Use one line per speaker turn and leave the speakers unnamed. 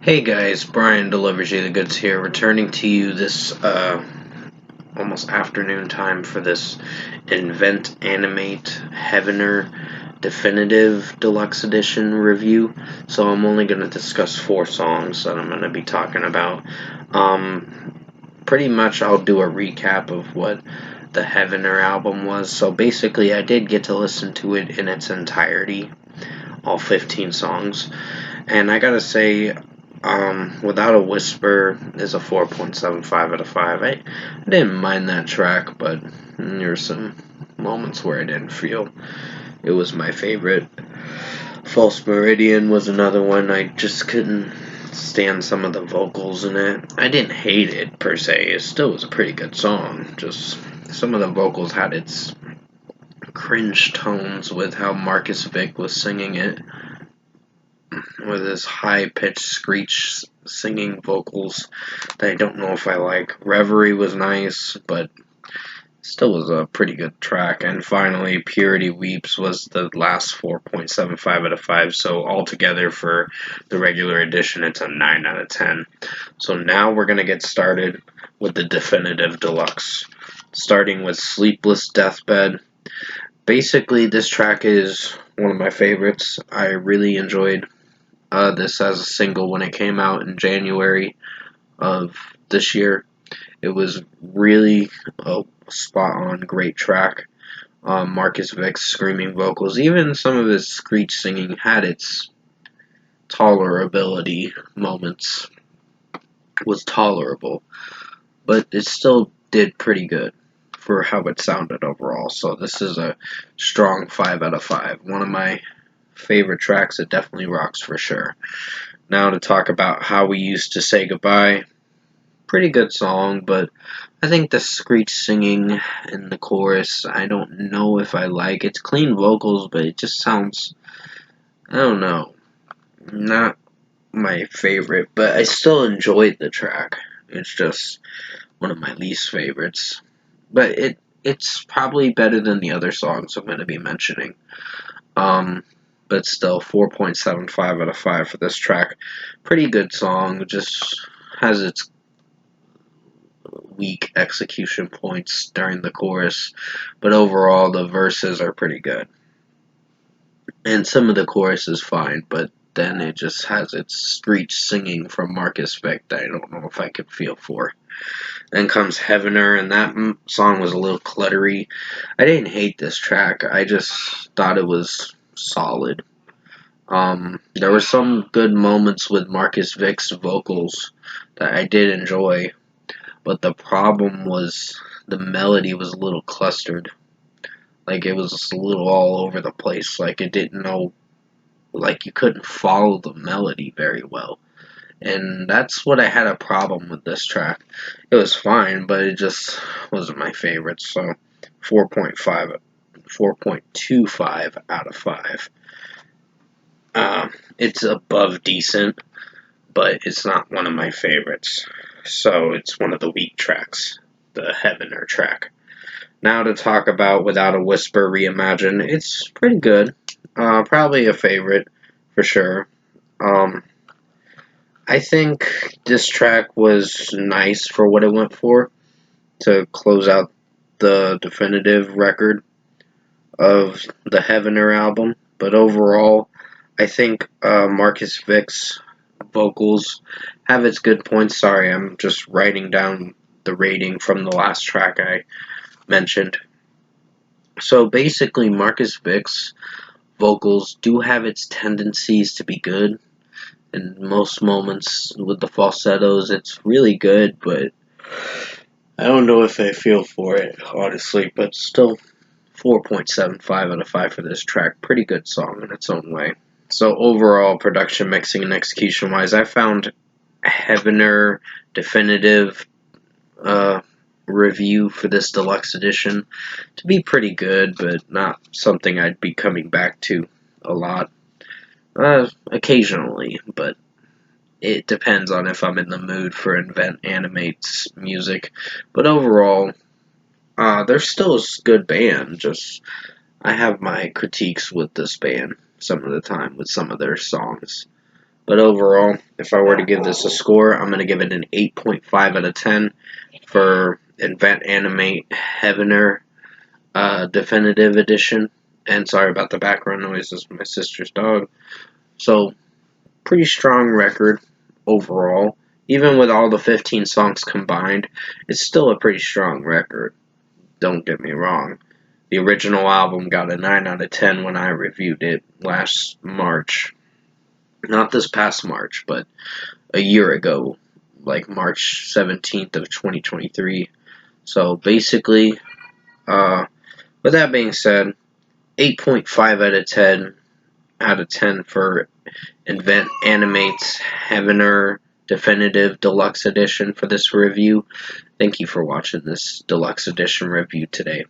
Hey guys, Brian delivers you the goods here, returning to you this almost afternoon time for this Invent Animate Heavener Definitive Deluxe Edition review. So I'm only going to discuss 4 songs that I'm going to be talking about. Pretty much I'll do a recap of what the Heavener album was. So basically I did get to listen to it in its entirety, all 15 songs. And I gotta say, Without a Whisper is a 4.75 out of 5. I didn't mind that track, but there were some moments where I didn't feel it was my favorite. False Meridian was another one. I just couldn't stand some of the vocals in it. I didn't hate it per se. It still was a pretty good song. Just some of the vocals had its cringe tones with how Marcus Vick was singing it, with his high-pitched screech singing vocals that I don't know if I like. Reverie was nice, but still was a pretty good track. And finally, Purity Weeps was the last 4.75 out of 5. So altogether for the regular edition, it's a 9 out of 10. So now we're going to get started with the definitive deluxe. Starting with Sleepless Deathbed. Basically, this track is one of my favorites. I really enjoyed this as a single when it came out in January of this year. It was really a spot on, great track. Marcus Vick's screaming vocals, even some of his screech singing had its tolerability moments, was tolerable, but it still did pretty good for how it sounded overall. So this is a strong 5 out of 5. One of my favorite tracks. It definitely rocks for sure. Now to talk about How We Used to Say Goodbye. Pretty good song, but I think the screech singing in the chorus, I don't know if I like. It's clean vocals, but it just sounds, I don't know, not my favorite, but I still enjoyed the track. It's just one of my least favorites. But it's probably better than the other songs I'm going to be mentioning. Um, but still, 4.75 out of 5 for this track. Pretty good song, just has its weak execution points during the chorus, but overall the verses are pretty good. And some of the chorus is fine, but then it just has its screech singing from Marcus Vick that I don't know if I could feel for. Then comes Heavener, and that song was a little cluttery. I didn't hate this track, I just thought it was solid. There were some good moments with Marcus Vick's vocals that I did enjoy, but the problem was the melody was a little clustered. Like it was a little all over the place. Like it didn't know, like you couldn't follow the melody very well. And that's what I had a problem with this track. It was fine, but it just wasn't my favorite. So 4.5, 4.25 out of 5. It's above decent, but it's not one of my favorites. So it's one of the weak tracks, the Heavener track. Now to talk about Without a Whisper Reimagine. It's pretty good. Probably a favorite for sure. Um, I think this track was nice for what it went for to close out the definitive record of the Heavener album. But overall, I think Marcus Vick's vocals have its good points. Sorry, I'm just writing down the rating from the last track I mentioned. So basically, Marcus Vick's vocals do have its tendencies to be good. In most moments with the falsettos, it's really good, but I don't know if I feel for it, honestly. But still, 4.75 out of 5 for this track. Pretty good song in its own way. So overall, production, mixing, and execution-wise, I found Heavener definitive review for this deluxe edition to be pretty good, but not something I'd be coming back to a lot. Occasionally, but it depends on if I'm in the mood for Invent Animate's music. But overall, they're still a good band. Just I have my critiques with this band some of the time with some of their songs. But overall, if I were to give this a score, I'm going to give it an 8.5 out of 10 for Invent Animate Heavener Definitive Edition. And sorry about the background noise, this is my sister's dog. So, pretty strong record overall. Even with all the 15 songs combined, it's still a pretty strong record. Don't get me wrong. The original album got a 9 out of 10 when I reviewed it last March. Not this past March, but a year ago, like March 17th of 2023. So basically, with that being said, 8.5 out of 10 for Invent Animate's Heavener Definitive Deluxe Edition for this review. Thank you for watching this Deluxe Edition review today.